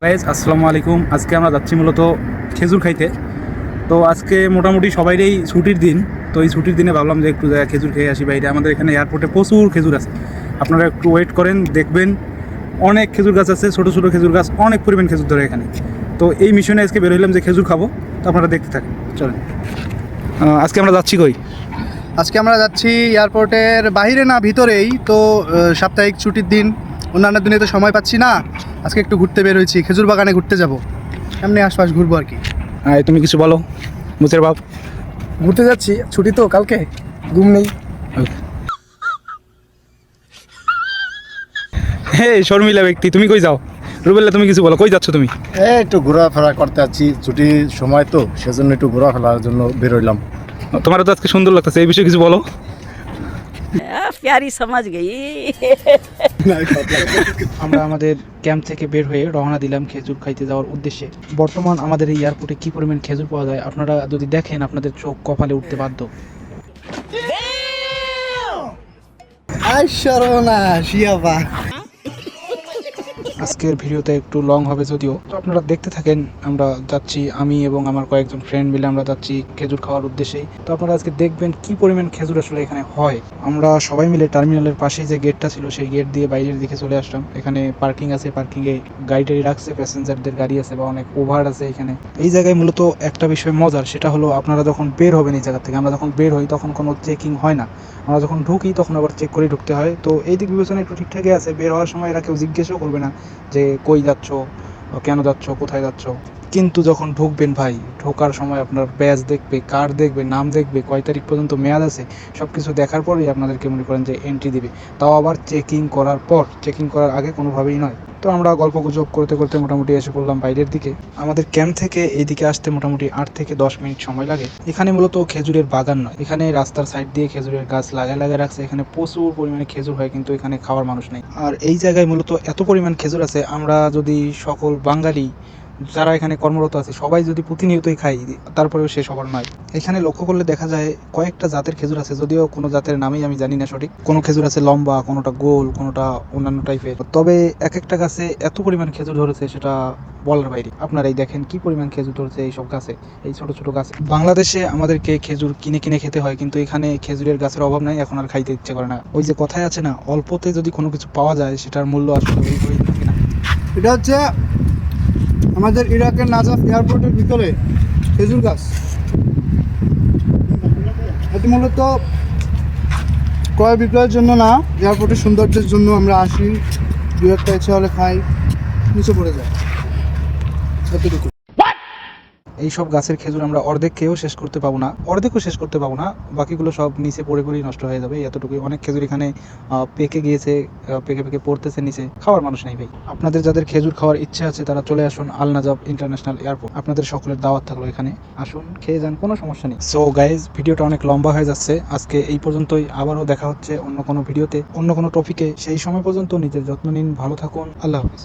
Guys আসসালামু আলাইকুম। আজকে আমরা যাচ্ছি মূলত খেজুর খাইতে। তো আজকে মোটামুটি সবাইরই ছুটির দিন। তো এই ছুটির দিনে ভাবলাম যে একটু খেজুর খেয়ে আসি বাইরে। আমাদের এখানে এয়ারপোর্টে প্রচুর খেজুর আছে, আপনারা একটু ওয়েট করেন, দেখবেন অনেক খেজুর গাছ আছে, ছোটো ছোটো খেজুর গাছ, অনেক পরিমাণ খেজুর ধরে এখানে। তো এই মিশনে আজকে বের হইলাম যে খেজুর খাবো। তো আপনারা দেখতে থাকেন, চলেন। আজকে আমরা যাচ্ছি কই? আজকে আমরা যাচ্ছি এয়ারপোর্টের বাইরে না ভিতরেই তো। সাপ্তাহিক ছুটির দিন, অন্যান্য দিনে তো সময় পাচ্ছি না। আজকে একটু ঘুরতে বের হয়েছি, খেজুর বাগানে ঘুরতে যাব। এমনি আশপাশ ঘুরবো আর কি। তুমি কিছু বলো মুচের বাপ। ঘুরতে যাচ্ছি, ছুটি তো কালকে, ঘুম নেই। হে শর্মিলা ব্যক্তি, তুমি কই যাও? রুবেল্লা, তুমি কিছু বলো, কই যাচ্ছ তুমি? একটু ঘোরাফেরা করতে যাচ্ছি, ছুটির সময় তো সেজন্য একটু ঘোরাফেরার জন্য বেরোইলাম। তোমারও তো আজকে সুন্দর লাগতেছে, এই বিষয়ে কিছু বলো। प्यारी समझ गई। আমরা আমাদের ক্যাম্প থেকে বের হয়ে রওনা দিলাম খেজুর খাইতে যাওয়ার উদ্দেশ্যে। বর্তমান আমাদের এই এয়ারপোর্টে কি পরিমাণ খেজুর পাওয়া যায় আপনারা যদি দেখেন, আপনাদের চোখ কপালে উঠতে বাধ্য। আজকের ভিডিওতে একটু লং হবে যদিও, তো আপনারা দেখতে থাকেন। আমরা যাচ্ছি, আমি এবং আমার কয়েকজন ফ্রেন্ড মিলে আমরা যাচ্ছি খেজুর খাওয়ার উদ্দেশ্যেই। তো আপনারা আজকে দেখবেন কি পরিমাণ খেজুর আসলে এখানে হয়। আমরা সবাই মিলে টার্মিনালের পাশেই যে গেটটা ছিল সেই গেট দিয়ে বাইরের দিকে চলে আসলাম। এখানে পার্কিং আছে, পার্কিংয়ে গাড়ি টাড়ি রাখছে, প্যাসেঞ্জারদের গাড়ি আছে বা অনেক ওভার আছে এখানে। এই জায়গায় মূলত একটা বিষয় মজার, সেটা হলো আপনারা যখন বের হবেন এই জায়গা থেকে, আমরা যখন বের হই তখন কোনো চেকিং হয় না। আমরা যখন ঢুকি তখন আবার চেক করে ঢুকতে হয়। তো এই দিক বিবেচনা একটু ঠিকঠাকই আছে। বের হওয়ার সময় এরা কেউ জিজ্ঞেসও করবে না যে কই যাচ্ছ, কেন যাচ্ছ, কোথায় যাচ্ছ। কিন্তু যখন ঢুকবেন ভাই, ঢোকার সময় আপনার ব্যাজ দেখবে, কার্ড দেখবে, নাম দেখবে, কয় তারিখ পর্যন্ত মেয়াদ আছে, সব কিছু দেখার পরেই আপনাদেরকে মনে করেন যে এন্ট্রি দিবে। তাও আবার চেকিং করার পর, চেকিং করার আগে কোনোভাবেই নয়। তো আমরা গল্প গুজব করতে করতে মোটামুটি এসে পড়লাম বাইরের দিকে। আমাদের ক্যাম্প থেকে এইদিকে আসতে মোটামুটি 8 থেকে 10 মিনিট সময় লাগে। এখানে মূলত খেজুরের বাগান নয়, এখানে রাস্তার সাইড দিয়ে খেজুরের গাছ লাগায় লাগায় রাখছে। এখানে প্রচুর পরিমাণে খেজুর হয়, কিন্তু এখানে খাওয়ার মানুষ নেই। আর এই জায়গায় মূলত এত পরিমাণ খেজুর আছে, আমরা যদি সকল বাঙালি যারা এখানে কর্মরত আছে সবাই যদি প্রতিনিয়তই খাই, তারপরেও শেষ হবার নয়। এখানে লক্ষ্য করলে দেখা যায় কয়েকটা জাতের খেজুর আছে, যদিও কোনো জাতের নামই আমি জানি না সঠিক। কোনো খেজুর আছে লম্বা, কোনোটা গোল, কোনোটা অন্যান্য টাইপের। তবে এক একটা গাছে এত পরিমাণ খেজুর ধরেছে সেটা বলার বাইরে। আপনারাই দেখেন কি পরিমাণ খেজুর ধরেছে এইসব গাছে, এই ছোট ছোট গাছে। বাংলাদেশে আমাদেরকে খেজুর কিনে কিনে খেতে হয়, কিন্তু এখানে খেজুরের গাছের অভাব নাই, এখন আর খাইতে ইচ্ছে করে না। ওই যে কথায় আছে না, অল্পতে যদি কোনো কিছু পাওয়া যায় সেটার মূল্য আসলে ওইভাবেই থাকে না। এটা হচ্ছে আমাদের ইরাকের নাজাফ এয়ারপোর্টের ভিতরে খেজুর গাছ। এটি মূলত ক্রয় বিক্রয়ের জন্য না, এয়ারপোর্টের সৌন্দর্যের জন্য আমরা আসি, দু একটা ইচ্ছে হলে খাই, নিচে পড়ে যায় এতটুকু। এইসব গাছের খেজুর আমরা অর্ধেক খেয়েও শেষ করতে পাবো না, অর্ধেকও শেষ করতে পাবো না, বাকিগুলো সব নিচে পড়ে পড়েই নষ্ট হয়ে যাবে। এতটুকুই। অনেক খেজুর এখানে পেকে গিয়েছে, পেকে পেকে পড়তেছে নিচে, খাওয়ার মানুষ নেই ভাই। আপনাদের যাদের খেজুর খাওয়ার ইচ্ছে আছে তারা চলে আসুন আল নাজাব ইন্টারন্যাশনাল এয়ারপোর্ট। আপনাদের সকলের দাওয়াত থাকলো, এখানে আসুন, খেয়ে যান, কোনো সমস্যা নেই। সো গাইজ, ভিডিওটা অনেক লম্বা হয়ে যাচ্ছে আজকে এই পর্যন্তই। আবারও দেখা হচ্ছে অন্য কোনো ভিডিওতে, অন্য কোনো টপিকে। সেই সময় পর্যন্ত নিজের যত্ন নিন, ভালো থাকুন, আল্লাহ হাফিজ।